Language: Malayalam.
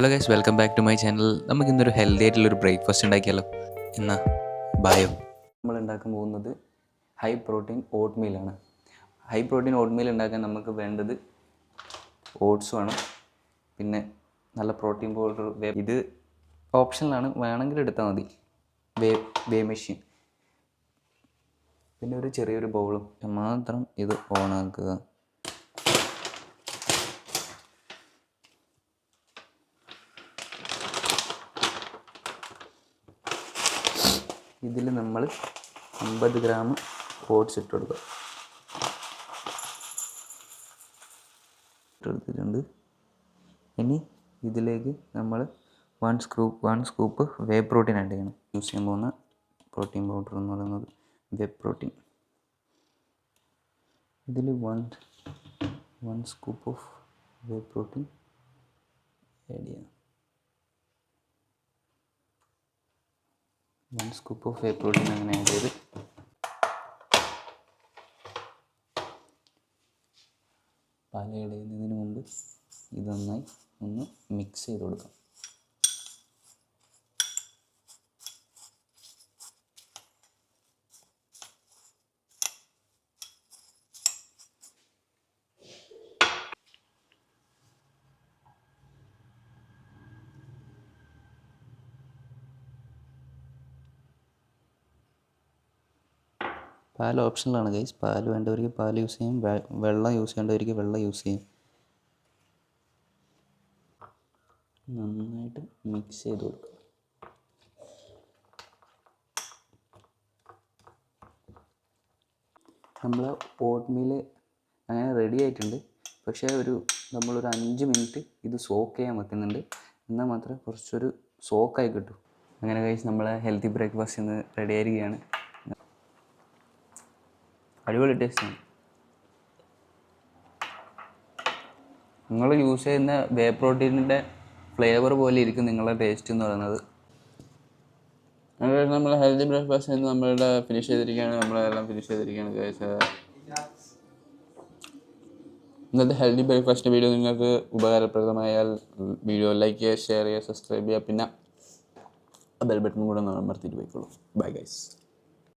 Hello guys, welcome back to my channel. നമുക്ക് ഇന്നൊരു ഹെൽത്തി ആയിട്ടുള്ളൊരു ബ്രേക്ക്ഫാസ്റ്റ് ഉണ്ടാക്കിയാലോ. എന്നാ ബായോ. നമ്മൾ ഉണ്ടാക്കാൻ പോകുന്നത് ഹൈ പ്രോട്ടീൻ ഓട്ട് മീലാണ്. ഹൈ പ്രോട്ടീൻ ഓട്ട് മീൽ ഉണ്ടാക്കാൻ നമുക്ക് വേണ്ടത് ഓട്സ് വേണം, പിന്നെ നല്ല പ്രോട്ടീൻ പൗഡർ. ഇത് ഓപ്ഷനിലാണ്, വേണമെങ്കിൽ എടുത്താൽ മതി. വേ മെഷീൻ, പിന്നെ ഒരു ചെറിയൊരു ബൗളും മാത്രം. ഇത് ഓണാക്കുക. ഇതിൽ നമ്മൾ 50 ഗ്രാം ഓട്സ് ഇട്ട് കൊടുക്കുക. ഇട്ടെടുത്തിട്ടുണ്ട്. ഇനി ഇതിലേക്ക് നമ്മൾ വൺ സ്കൂപ്പ് വേ പ്രോട്ടീൻ ആഡ് ചെയ്യണം. യൂസ് ചെയ്യാൻ പോകുന്ന പ്രോട്ടീൻ പൗഡർ എന്ന് പറയുന്നത് വേ പ്രോട്ടീൻ. ഇതിൽ one scoop of way protein add ചെയ്യണം. 1 സ്കൂപ്പ് ഓഫ് വേ പ്രോട്ടീൻ അങ്ങനെ ആഡ് ചെയ്ത് പാൽ ആഡ് ചെയ്യുന്നതിന് മുമ്പ് ഇതൊന്നായി ഒന്ന് മിക്സ് ചെയ്ത് കൊടുക്കാം. പാൽ ഓപ്ഷനിലാണ് ഗൈസ്. പാൽ വേണ്ടവർക്ക് പാൽ യൂസ് ചെയ്യും, വെള്ളം യൂസ് ചെയ്യേണ്ടവർക്ക് വെള്ളം യൂസ് ചെയ്യും. നന്നായിട്ട് മിക്സ് ചെയ്ത് കൊടുക്കുക. നമ്മൾ ഓട്ട് മീൽ അങ്ങനെ റെഡി ആയിട്ടുണ്ട്. പക്ഷേ നമ്മളൊരു 5 മിനിറ്റ് ഇത് സോക്ക് ചെയ്യാൻ വെക്കുന്നുണ്ട്. എന്നാൽ മാത്രമേ കുറച്ചൊരു സോക്കായി കിട്ടും. അങ്ങനെ ഗൈസ്, നമ്മളെ ഹെൽത്തി ബ്രേക്ക്ഫാസ്റ്റ് ഇന്ന് റെഡി ആയിരിക്കുകയാണ്. അടിപൊളി ടേസ്റ്റാണ്. നിങ്ങൾ യൂസ് ചെയ്യുന്ന വേ പ്രോട്ടീനിൻ്റെ ഫ്ലേവർ പോലെ ഇരിക്കും നിങ്ങളുടെ ടേസ്റ്റ് എന്ന് പറയുന്നത്. അങ്ങനെ നമ്മൾ ഹെൽത്തി ബ്രേക്ക്ഫാസ്റ്റ് നമ്മളുടെ ഫിനിഷ് ചെയ്തിരിക്കുകയാണ്. നമ്മളെല്ലാം ഫിനിഷ് ചെയ്തിരിക്കുകയാണ് ഗൈസ്. ഇന്നത്തെ ഹെൽത്തി ബ്രേക്ക്ഫാസ്റ്റ് വീഡിയോ നിങ്ങൾക്ക് ഉപകാരപ്രദമായാൽ വീഡിയോ ലൈക്ക് ചെയ്യുക, ഷെയർ ചെയ്യുക, സബ്സ്ക്രൈബ് ചെയ്യുക, പിന്നെ ബെൽ ബട്ടൺ കൂടെ അമർത്തിയിട്ട് പോയിക്കോളൂ. Bye guys.